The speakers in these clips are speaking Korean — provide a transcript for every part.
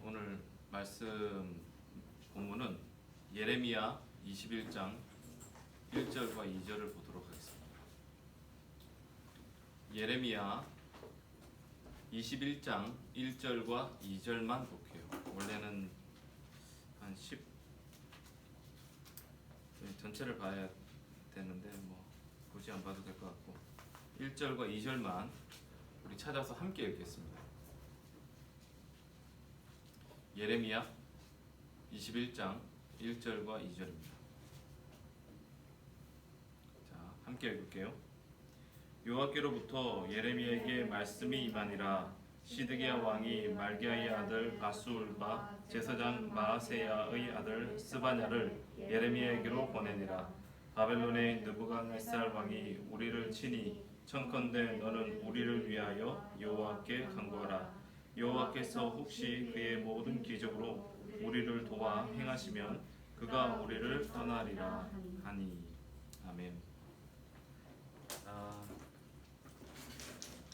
오늘 말씀 본문은 예레미야 21장 1절과 2절을 보도록 하겠습니다. 예레미야 21장 1절과 2절만 볼게요. 원래는 한 10, 전체를 봐야 되는데 굳이 안 봐도 될 것 같고 1절과 2절만 우리 찾아서 함께 읽겠습니다. 예레미야 21장 1절과 2절입니다. 자, 함께 읽을게요. 여호와께로부터 예레미야에게 말씀이 임하니라. 시드기야 왕이 말기야의 아들 바수울과 제사장 마아세야의 아들 스바냐를 예레미야에게로 보내니라. 바벨론의 느부갓네살 왕이 우리를 치니 청컨대 너는 우리를 위하여 여호와께 간구하라. 여호와께서 혹시 그의 모든 기적으로 우리를 도와 행하시면 그가 우리를 떠나리라 하니. 아멘.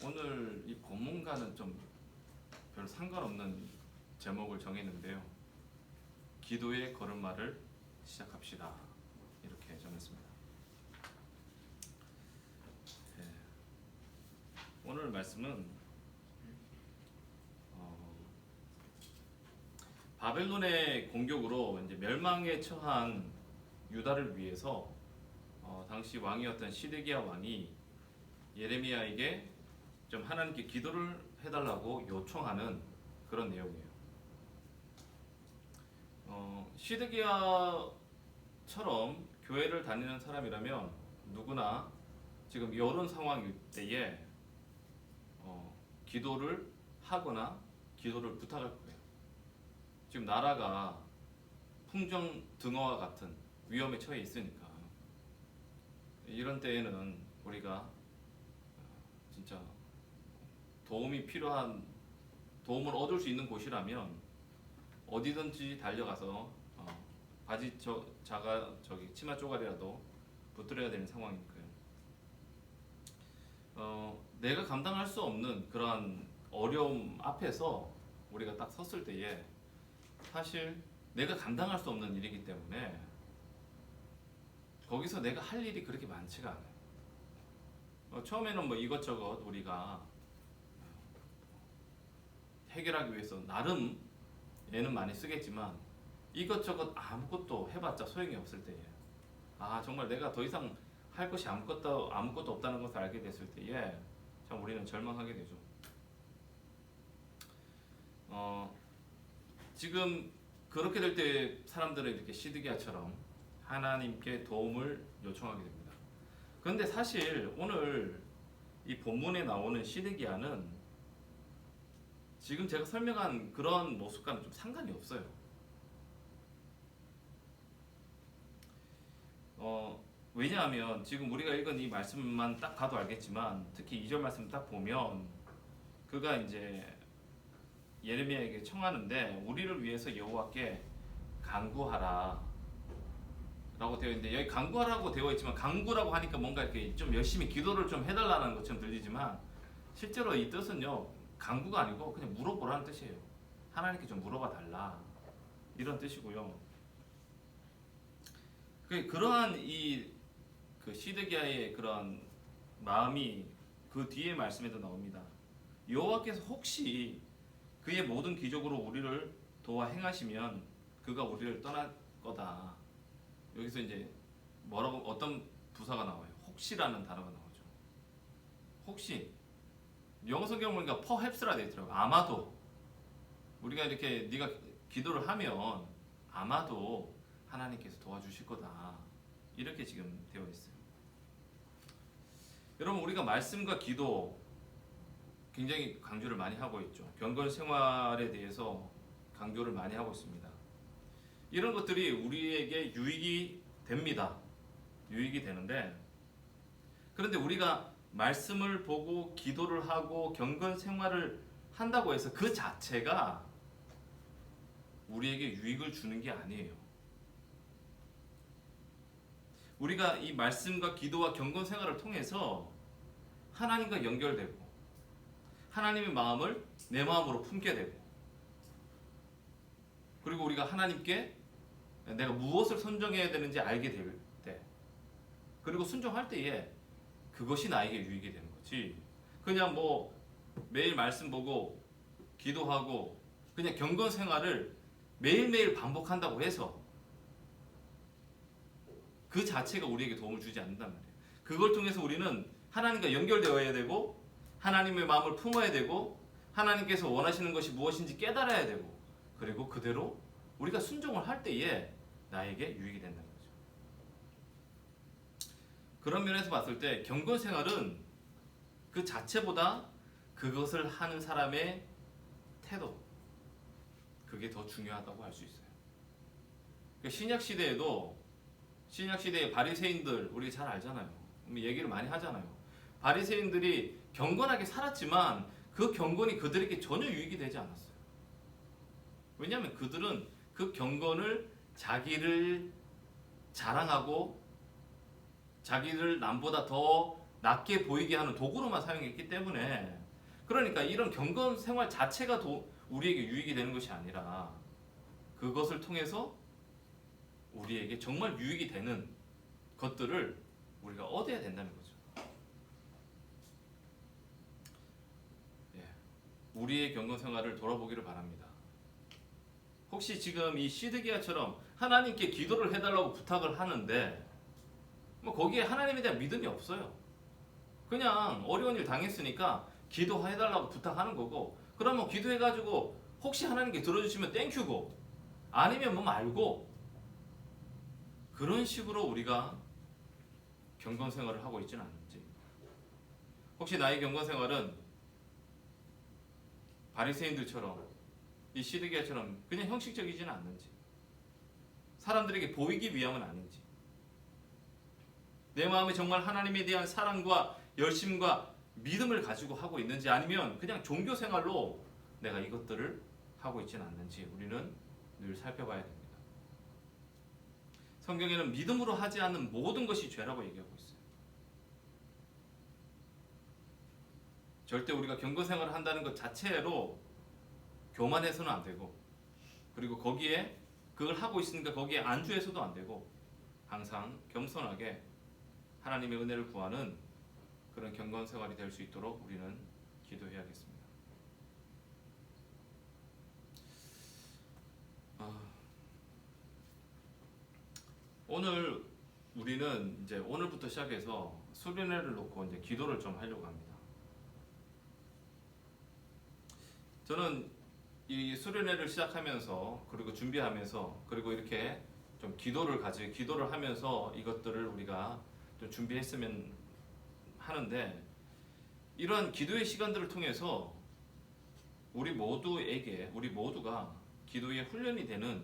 오늘 이 본문과는 좀 별 상관없는 제목을 정했는데요. 기도의 걸음마를 시작합시다. 이렇게 정했습니다. 오늘 말씀은 바벨론의 공격으로 이제 멸망에 처한 유다를 위해서 당시 왕이었던 시드기야 왕이 예레미야에게 좀 하나님께 기도를 해달라고 요청하는 그런 내용이에요. 시드기야처럼 교회를 다니는 사람이라면 누구나 지금 이런 상황일 때에 기도를 하거나 기도를 부탁할 거예요. 지금 나라가 풍정등화와 같은 위험에 처해 있으니까 이런 때에는 우리가 진짜 도움이 필요한, 도움을 얻을 수 있는 곳이라면 어디든지 달려가서 바지 치마 쪼가리라도 붙들어야 되는 상황이니까요. 내가 감당할 수 없는 그런 어려움 앞에서 우리가 딱 섰을 때에 사실 내가 감당할 수 없는 일이기 때문에 거기서 내가 할 일이 그렇게 많지가 않아요. 처음에는 이것저것 우리가 해결하기 위해서 나름 애는 많이 쓰겠지만 이것저것 아무것도 해봤자 소용이 없을 때에 정말 내가 더 이상 할 것이 아무것도 없다는 것을 알게 됐을 때에 참 우리는 절망하게 되죠. 지금 그렇게 될 때 사람들은 이렇게 시드기야처럼 하나님께 도움을 요청하게 됩니다. 그런데 사실 오늘 이 본문에 나오는 시드기야는 지금 제가 설명한 그런 모습과는 좀 상관이 없어요. 왜냐하면 지금 우리가 읽은 이 말씀만 딱 봐도 알겠지만 특히 2절 말씀 딱 보면 그가 이제 예레미야에게 청하는데 우리를 위해서 여호와께 간구하라 라고 되어 있는데, 여기 간구하라고 되어 있지만 간구라고 하니까 뭔가 이렇게 좀 열심히 기도를 좀 해달라는 것처럼 들리지만 실제로 이 뜻은요, 간구가 아니고 그냥 물어보라는 뜻이에요. 하나님께 좀 물어봐 달라 이런 뜻이고요. 그러한 그 시드기야의 그런 마음이 그 뒤에 말씀에도 나옵니다. 여호와께서 혹시 그의 모든 기적으로 우리를 도와 행하시면 그가 우리를 떠날 거다. 여기서 이제 어떤 부사가 나와요? 혹시라는 단어가 나오죠. 혹시. 영어 성경 보니까 perhaps라 되어 있더라고요. 아마도. 우리가 이렇게 네가 기도를 하면 아마도 하나님께서 도와주실 거다. 이렇게 지금 되어 있어요. 여러분, 우리가 말씀과 기도 굉장히 강조를 많이 하고 있죠. 경건 생활에 대해서 강조를 많이 하고 있습니다. 이런 것들이 우리에게 유익이 됩니다. 유익이 되는데, 그런데 우리가 말씀을 보고 기도를 하고 경건 생활을 한다고 해서 그 자체가 우리에게 유익을 주는 게 아니에요. 우리가 이 말씀과 기도와 경건 생활을 통해서 하나님과 연결되고 하나님의 마음을 내 마음으로 품게 되고 그리고 우리가 하나님께 내가 무엇을 선정해야 되는지 알게 될 때, 그리고 순종할 때에 그것이 나에게 유익이 되는 거지. 그냥 뭐 매일 말씀 보고 기도하고 그냥 경건 생활을 매일매일 반복한다고 해서 그 자체가 우리에게 도움을 주지 않는단 말이에요. 그걸 통해서 우리는 하나님과 연결되어야 되고 하나님의 마음을 품어야 되고 하나님께서 원하시는 것이 무엇인지 깨달아야 되고 그리고 그대로 우리가 순종을 할 때에 나에게 유익이 된다는 거죠. 그런 면에서 봤을 때 경건 생활은 그 자체보다 그것을 하는 사람의 태도, 그게 더 중요하다고 할 수 있어요. 신약 시대의 바리새인들 우리 잘 알잖아요. 얘기를 많이 하잖아요. 바리새인들이 경건하게 살았지만 그 경건이 그들에게 전혀 유익이 되지 않았어요. 왜냐하면 그들은 그 경건을 자기를 자랑하고 자기를 남보다 더 낮게 보이게 하는 도구로만 사용했기 때문에, 그러니까 이런 경건 생활 자체가 우리에게 유익이 되는 것이 아니라 그것을 통해서 우리에게 정말 유익이 되는 것들을 우리가 얻어야 된다는 거죠. 예, 우리의 경건 생활을 돌아보기를 바랍니다. 혹시 지금 이 시드기야처럼 하나님께 기도를 해달라고 부탁을 하는데 뭐 거기에 하나님에 대한 믿음이 없어요. 그냥 어려운 일 당했으니까 기도해달라고 부탁하는 거고, 그러면 기도해가지고 혹시 하나님께 들어주시면 땡큐고 아니면 뭐 말고, 그런 식으로 우리가 경건 생활을 하고 있지는 않는지, 혹시 나의 경건 생활은 바리새인들처럼 이 시드기야처럼 그냥 형식적이지는 않는지, 사람들에게 보이기 위함은 아닌지, 내 마음에 정말 하나님에 대한 사랑과 열심과 믿음을 가지고 하고 있는지, 아니면 그냥 종교 생활로 내가 이것들을 하고 있지는 않는지 우리는 늘 살펴봐야 됩니다. 성경에는 믿음으로 하지 않는 모든 것이 죄라고 얘기하고 있어요. 절대 우리가 경건 생활을 한다는 것 자체로 교만해서는 안 되고, 그리고 거기에 그걸 하고 있으니까 거기에 안주해서도 안 되고, 항상 겸손하게 하나님의 은혜를 구하는 그런 경건 생활이 될 수 있도록 우리는 기도해야겠습니다. 오늘 우리는 이제 오늘부터 시작해서 수련회를 놓고 이제 기도를 좀 하려고 합니다. 저는 이 수련회를 시작하면서 그리고 준비하면서 그리고 이렇게 좀 기도를 하면서 이것들을 우리가 좀 준비했으면 하는데, 이런 기도의 시간들을 통해서 우리 모두가 기도의 훈련이 되는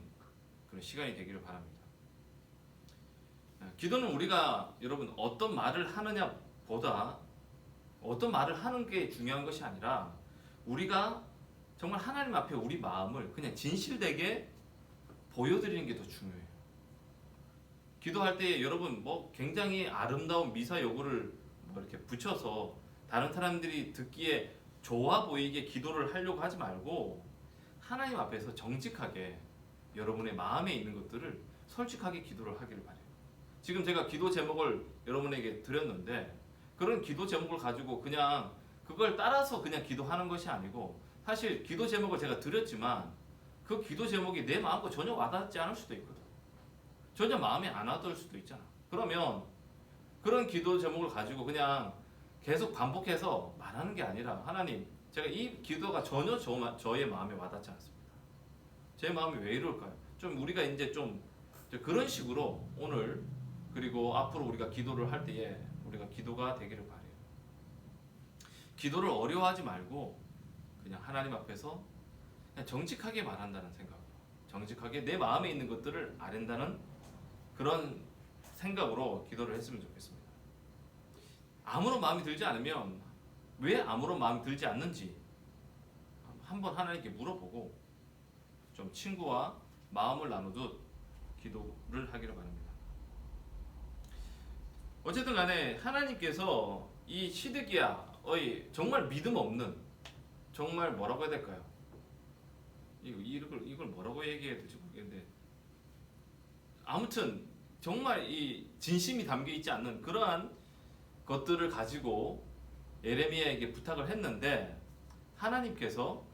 그런 시간이 되기를 바랍니다. 기도는 우리가 여러분 어떤 말을 하느냐 보다 어떤 말을 하는 게 중요한 것이 아니라 우리가 정말 하나님 앞에 우리 마음을 그냥 진실되게 보여드리는 게 더 중요해요. 기도할 때 여러분 뭐 굉장히 아름다운 미사 여구를 뭐 이렇게 붙여서 다른 사람들이 듣기에 좋아 보이게 기도를 하려고 하지 말고, 하나님 앞에서 정직하게 여러분의 마음에 있는 것들을 솔직하게 기도를 하기를 바래요. 지금 제가 기도 제목을 여러분에게 드렸는데, 그런 기도 제목을 가지고 그냥 그걸 따라서 그냥 기도하는 것이 아니고, 사실 기도 제목을 제가 드렸지만 그 기도 제목이 내 마음과 전혀 와닿지 않을 수도 있거든. 전혀 마음에 안 와닿을 수도 있잖아. 그러면 그런 기도 제목을 가지고 그냥 계속 반복해서 말하는 게 아니라, 하나님, 제가 이 기도가 전혀 저의 마음에 와닿지 않습니다. 제 마음이 왜 이럴까요? 좀 우리가 이제 좀 그런 식으로 오늘 그리고 앞으로 우리가 기도를 할 때에 우리가 기도가 되기를 바래요. 기도를 어려워하지 말고 그냥 하나님 앞에서 그냥 정직하게 말한다는 생각으로, 정직하게 내 마음에 있는 것들을 아랜다는 그런 생각으로 기도를 했으면 좋겠습니다. 아무런 마음이 들지 않으면 왜 아무런 마음이 들지 않는지 한번 하나님께 물어보고 좀 친구와 마음을 나누듯 기도를 하기를 바랍니다. 어쨌든 간에 하나님께서 이 시드기야의 정말 믿음 없는, 정말 뭐라고 해야 될까요? 이걸 뭐라고 얘기해야 될지 모르겠는데, 아무튼 정말 이 진심이 담겨 있지 않는 그러한 것들을 가지고 예레미야에게 부탁을 했는데, 하나님께서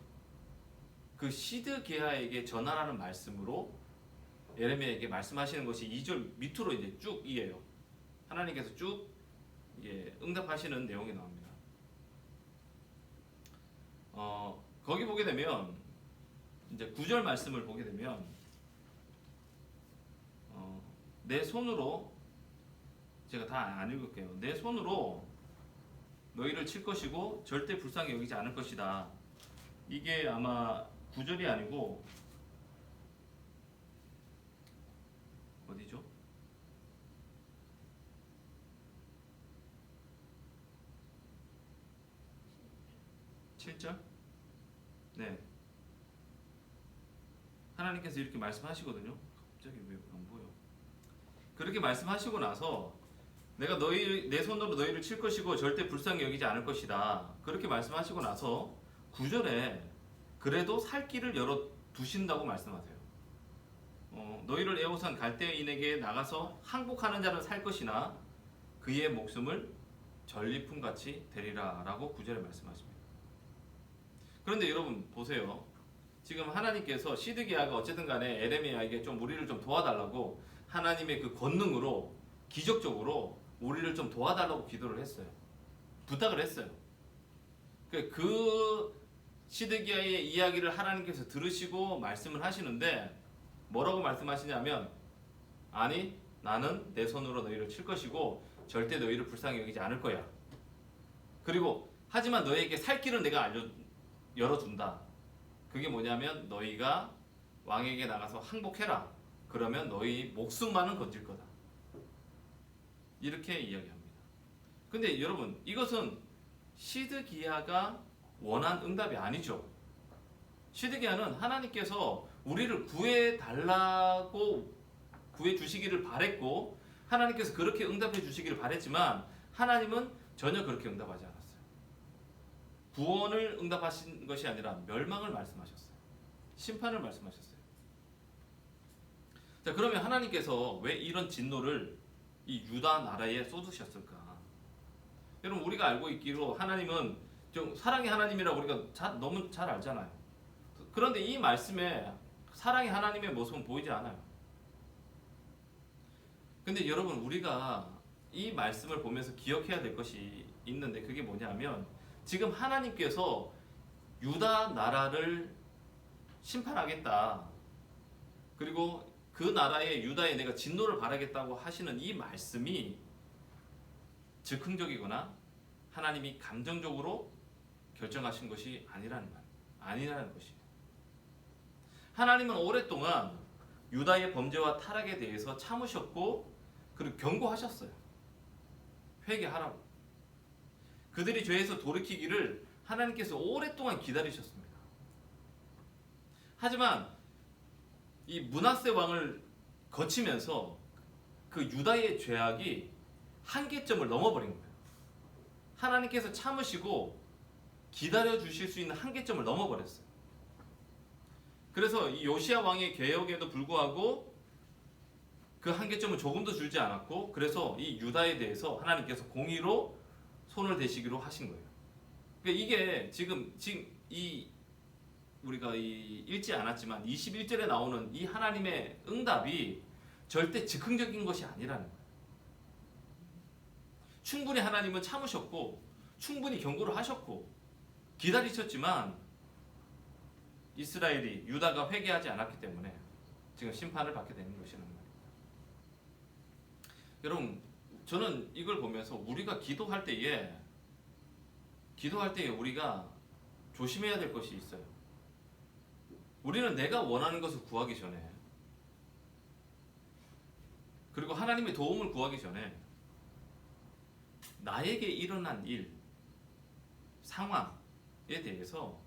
그 시드기야에게 전하라는 말씀으로 예레미야에게 말씀하시는 것이 2절 밑으로 이제 쭉 이어요. 하나님께서 쭉 응답하시는 내용이 나옵니다. 거기 보게 되면 이제 9절 말씀을 보게 되면 내 손으로, 제가 다 안 읽을게요. 내 손으로 너희를 칠 것이고 절대 불쌍히 여기지 않을 것이다. 이게 아마 9절이 아니고 어디죠? 7절? 네. 하나님께서 이렇게 말씀하시거든요. 갑자기 왜 안 보여? 그렇게 말씀하시고 나서 내가 내 손으로 너희를 칠 것이고 절대 불쌍히 여기지 않을 것이다. 그렇게 말씀하시고 나서 9절에 그래도 살 길을 열어 두신다고 말씀하세요. 너희를 애워싼 갈대인에게 나가서 항복하는 자는 살 것이나 그의 목숨을 전리품같이 되리라 라고 9절에 말씀하십니다. 그런데 여러분 보세요. 지금 하나님께서 시드기야가 어쨌든 간에 예레미야에게 좀 우리를 좀 도와달라고 하나님의 그 권능으로 기적적으로 우리를 좀 도와달라고 기도를 했어요. 부탁을 했어요. 그 시드기야의 이야기를 하나님께서 들으시고 말씀을 하시는데 뭐라고 말씀하시냐면, 아니 나는 내 손으로 너희를 칠 것이고 절대 너희를 불쌍히 여기지 않을 거야. 그리고 하지만 너희에게 살 길은 내가 열어준다. 그게 뭐냐면 너희가 왕에게 나가서 항복해라. 그러면 너희 목숨만은 건질 거다. 이렇게 이야기합니다. 근데 여러분, 이것은 시드기야가 원한 응답이 아니죠. 시드기야는 하나님께서 우리를 구해달라고 구해주시기를 바랬고 하나님께서 그렇게 응답해 주시기를 바랬지만 하나님은 전혀 그렇게 응답하지 않았어요. 구원을 응답하신 것이 아니라 멸망을 말씀하셨어요. 심판을 말씀하셨어요. 자, 그러면 하나님께서 왜 이런 진노를 이 유다 나라에 쏟으셨을까? 여러분, 우리가 알고 있기로 하나님은 좀 사랑의 하나님이라고 우리가 너무 잘 알잖아요. 그런데 이 말씀에 사랑의 하나님의 모습은 보이지 않아요. 근데 여러분, 우리가 이 말씀을 보면서 기억해야 될 것이 있는데 그게 뭐냐면, 지금 하나님께서 유다 나라를 심판하겠다. 그리고 그 나라의 유다에 내가 진노를 바라겠다고 하시는 이 말씀이 즉흥적이거나 하나님이 감정적으로 결정하신 것이 아니라는 것이에요. 하나님은 오랫동안 유다의 범죄와 타락에 대해서 참으셨고 그리고 경고하셨어요. 회개하라고. 그들이 죄에서 돌이키기를 하나님께서 오랫동안 기다리셨습니다. 하지만 이 므낫세 왕을 거치면서 그 유다의 죄악이 한계점을 넘어버린 거예요. 하나님께서 참으시고 기다려 주실 수 있는 한계점을 넘어버렸어요. 그래서 이 요시야 왕의 개혁에도 불구하고 그 한계점은 조금도 줄지 않았고, 그래서 이 유다에 대해서 하나님께서 공의로 손을 대시기로 하신 거예요. 그러니까 이게 지금 우리가 읽지 않았지만 21절에 나오는 이 하나님의 응답이 절대 즉흥적인 것이 아니라는 거예요. 충분히 하나님은 참으셨고 충분히 경고를 하셨고 기다리셨지만 이스라엘이 유다가 회개하지 않았기 때문에 지금 심판을 받게 되는 것이라는 말입니다. 여러분, 저는 이걸 보면서 우리가 기도할 때에 우리가 조심해야 될 것이 있어요. 우리는 내가 원하는 것을 구하기 전에, 그리고 하나님의 도움을 구하기 전에 나에게 일어난 일, 상황에 대해서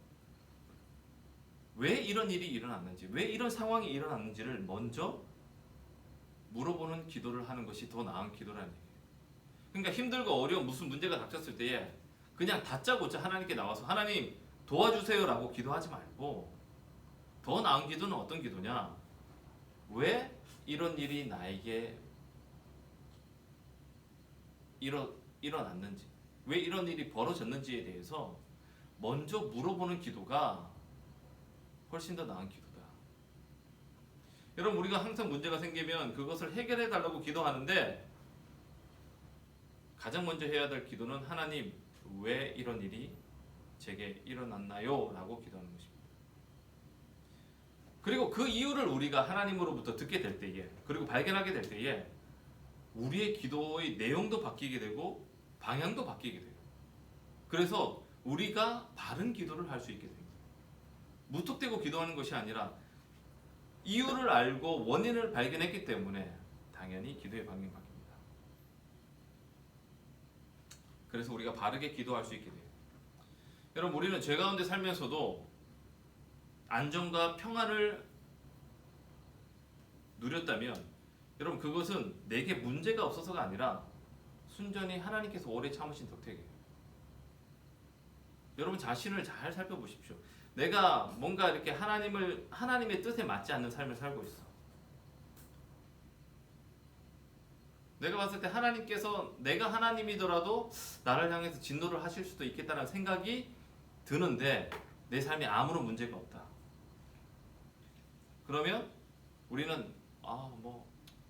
왜 이런 일이 일어났는지, 왜 이런 상황이 일어났는지를 먼저 물어보는 기도를 하는 것이 더 나은 기도라는 얘기예요. 그러니까 힘들고 어려운 무슨 문제가 닥쳤을 때에 그냥 다짜고짜 하나님께 나와서 하나님 도와주세요라고 기도하지 말고 더 나은 기도는 어떤 기도냐? 왜 이런 일이 나에게 일어났는지, 왜 이런 일이 벌어졌는지에 대해서 먼저 물어보는 기도가 훨씬 더 나은 기도다. 여러분, 우리가 항상 문제가 생기면 그것을 해결해 달라고 기도하는데 가장 먼저 해야 될 기도는 하나님, 왜 이런 일이 제게 일어났나요? 라고 기도하는 것입니다. 그리고 그 이유를 우리가 하나님으로부터 듣게 될 때에, 그리고 발견하게 될 때에 우리의 기도의 내용도 바뀌게 되고 방향도 바뀌게 돼요. 그래서 우리가 바른 기도를 할 수 있게 됩니다. 무턱대고 기도하는 것이 아니라 이유를 알고 원인을 발견했기 때문에 당연히 기도의 방향이 바뀝니다. 그래서 우리가 바르게 기도할 수 있게 돼요. 여러분, 우리는 죄 가운데 살면서도 안정과 평안을 누렸다면 여러분, 그것은 내게 문제가 없어서가 아니라 순전히 하나님께서 오래 참으신 덕택이에요. 여러분 자신을 잘 살펴보십시오. 내가 뭔가 이렇게 하나님의 뜻에 맞지 않는 삶을 살고 있어. 내가 봤을 때 하나님께서 내가 하나님이더라도 나를 향해서 진노를 하실 수도 있겠다는 생각이 드는데 내 삶에 아무런 문제가 없다. 그러면 우리는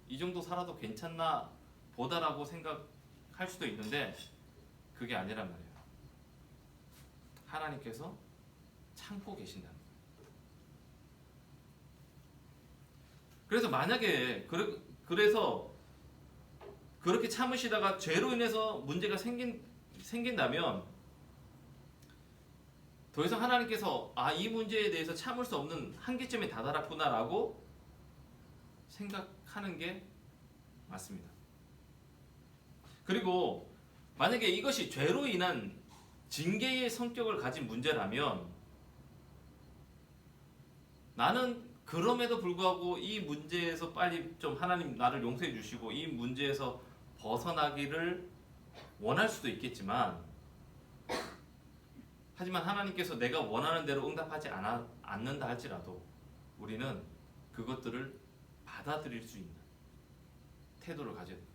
이 정도 살아도 괜찮나 보다라고 생각할 수도 있는데 그게 아니란 말이에요. 하나님께서 참고 계신다는 거예요. 그래서 만약에 그래서 그렇게 참으시다가 죄로 인해서 문제가 생긴다면 더 이상 하나님께서 이 문제에 대해서 참을 수 없는 한계점에 다다랐구나라고 생각하는 게 맞습니다. 그리고 만약에 이것이 죄로 인한 징계의 성격을 가진 문제라면 나는 그럼에도 불구하고 이 문제에서 빨리 좀 하나님 나를 용서해 주시고 이 문제에서 벗어나기를 원할 수도 있겠지만, 하지만 하나님께서 내가 원하는 대로 응답하지 않는다 할지라도 우리는 그것들을 받아들일 수 있는 태도를 가져야 됩니다.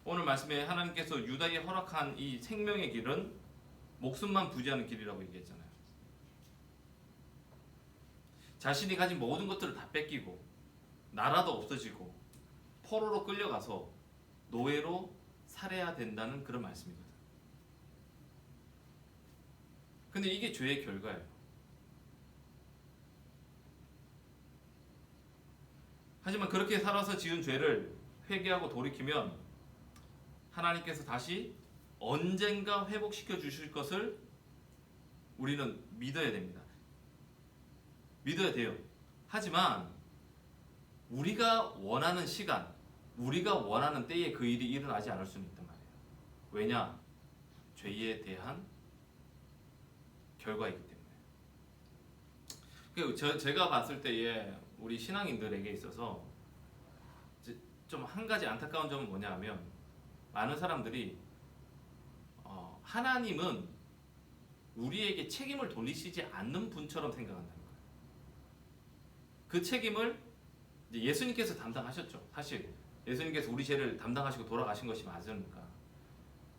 오늘 말씀에 하나님께서 유다에 허락한 이 생명의 길은 목숨만 부지하는 길이라고 얘기했잖아요. 자신이 가진 모든 것들을 다 뺏기고 나라도 없어지고 포로로 끌려가서 노예로 살아야 된다는 그런 말씀이거든. 근데 이게 죄의 결과예요. 하지만 그렇게 살아서 지은 죄를 회개하고 돌이키면 하나님께서 다시 언젠가 회복시켜 주실 것을 우리는 믿어야 됩니다. 믿어야 돼요. 하지만 우리가 원하는 시간, 우리가 원하는 때에 그 일이 일어나지 않을 수는 있단 말이에요. 왜냐? 죄에 대한 결과이기 때문에. 제가 봤을 때에 우리 신앙인들에게 있어서 좀 한 가지 안타까운 점은 뭐냐 하면 많은 사람들이 하나님은 우리에게 책임을 돌리시지 않는 분처럼 생각한다는 거예요. 그 책임을 이제 예수님께서 담당하셨죠. 사실 예수님께서 우리 죄를 담당하시고 돌아가신 것이 맞으니까.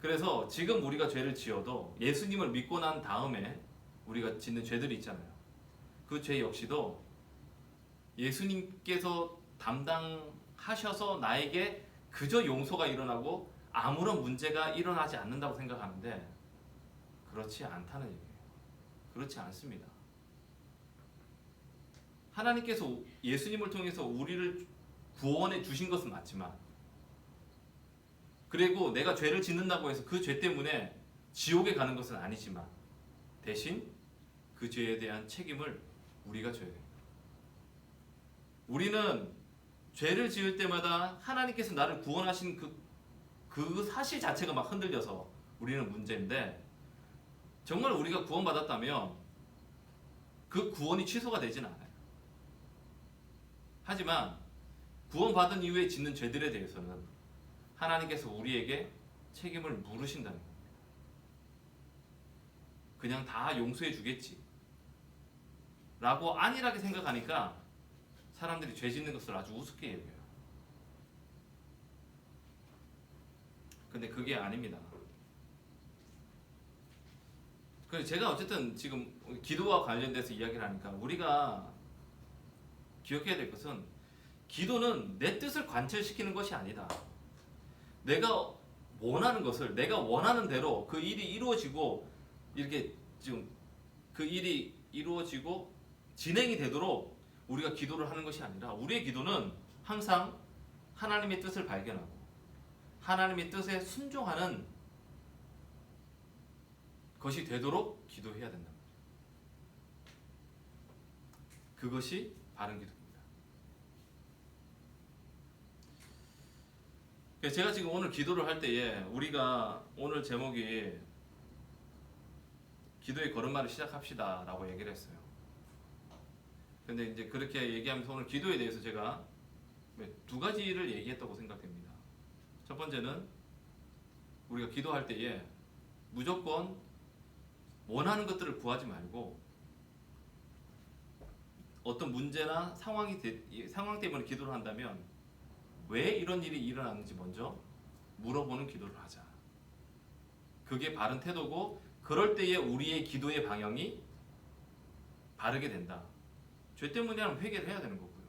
그래서 지금 우리가 죄를 지어도 예수님을 믿고 난 다음에 우리가 짓는 죄들이 있잖아요. 그 죄 역시도 예수님께서 담당하셔서 나에게 그저 용서가 일어나고 아무런 문제가 일어나지 않는다고 생각하는데 그렇지 않다는 얘기예요. 그렇지 않습니다. 하나님께서 예수님을 통해서 우리를 구원해 주신 것은 맞지만, 그리고 내가 죄를 짓는다고 해서 그 죄 때문에 지옥에 가는 것은 아니지만 대신 그 죄에 대한 책임을 우리가 져야 됩니다. 우리는 죄를 지을 때마다 하나님께서 나를 구원하신 그 사실 자체가 막 흔들려서 우리는 문제인데, 정말 우리가 구원받았다면 그 구원이 취소가 되진 않아요. 하지만 구원받은 이후에 짓는 죄들에 대해서는 하나님께서 우리에게 책임을 물으신다는 겁니다. 그냥 다 용서해 주겠지, 라고 안일하게 생각하니까 사람들이 죄 짓는 것을 아주 우습게 여겨요. 근데 그게 아닙니다. 그래서 제가 어쨌든 지금 기도와 관련돼서 이야기를 하니까 우리가 기억해야 될 것은 기도는 내 뜻을 관철시키는 것이 아니다. 내가 원하는 것을 내가 원하는 대로 그 일이 이루어지고 이렇게 지금 그 일이 이루어지고 진행이 되도록 우리가 기도를 하는 것이 아니라 우리의 기도는 항상 하나님의 뜻을 발견하고 하나님의 뜻에 순종하는 것이 되도록 기도해야 된다. 그것이 바른 기도입니다. 제가 지금 오늘 기도를 할 때에 우리가 오늘 제목이 기도의 걸음마를 시작합시다 라고 얘기를 했어요. 근데 이제 그렇게 얘기하면서 오늘 기도에 대해서 제가 두 가지를 얘기했다고 생각됩니다. 첫 번째는 우리가 기도할 때에 무조건 원하는 것들을 구하지 말고 어떤 문제나 상황 때문에 기도를 한다면 왜 이런 일이 일어나는지 먼저 물어보는 기도를 하자. 그게 바른 태도고 그럴 때에 우리의 기도의 방향이 바르게 된다. 죄 때문이라면 회개를 해야 되는 거고요.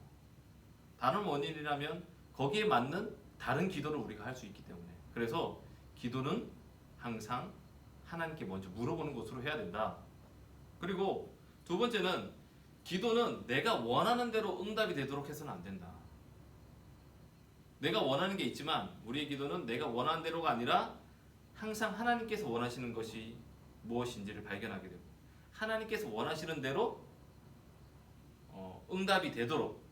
다른 원인이라면 거기에 맞는 다른 기도를 우리가 할 수 있기 때문에 그래서 기도는 항상 하나님께 먼저 물어보는 것으로 해야 된다. 그리고 두 번째는 기도는 내가 원하는 대로 응답이 되도록 해서는 안 된다. 내가 원하는 게 있지만 우리의 기도는 내가 원하는 대로가 아니라 항상 하나님께서 원하시는 것이 무엇인지를 발견하게 되고 하나님께서 원하시는 대로 응답이 되도록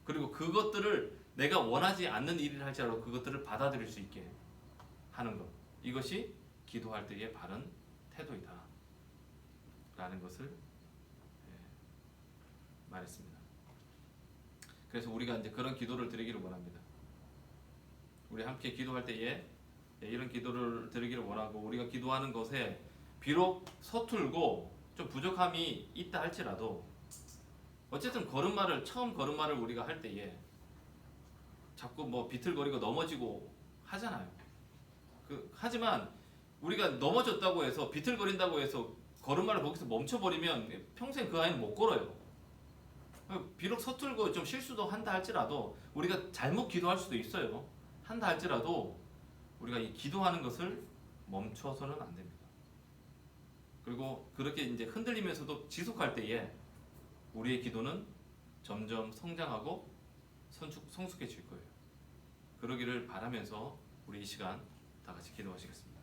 그리고 그것들을 내가 원하지 않는 일을 할지라도 그것들을 받아들일 수 있게 하는 것 이것이 기도할 때의 바른 태도이다 라는 것을 말했습니다. 그래서 우리가 이제 그런 기도를 드리기를 원합니다. 우리 함께 기도할 때에 이런 기도를 드리기를 원하고 우리가 기도하는 것에 비록 서툴고 좀 부족함이 있다 할지라도 어쨌든 처음 걸음마를 우리가 할 때에 자꾸 뭐 비틀거리고 넘어지고 하잖아요. 하지만 우리가 넘어졌다고 해서 비틀거린다고 해서 걸음마를 거기서 멈춰버리면 평생 그 아이는 못 걸어요. 비록 서툴고 좀 실수도 한다 할지라도 우리가 잘못 기도할 수도 있어요. 한다 할지라도 우리가 이 기도하는 것을 멈춰서는 안 됩니다. 그리고 그렇게 이제 흔들리면서도 지속할 때에 우리의 기도는 점점 성장하고 성숙해질 거예요. 그러기를 바라면서 우리 이 시간 다 같이 기도하시겠습니다.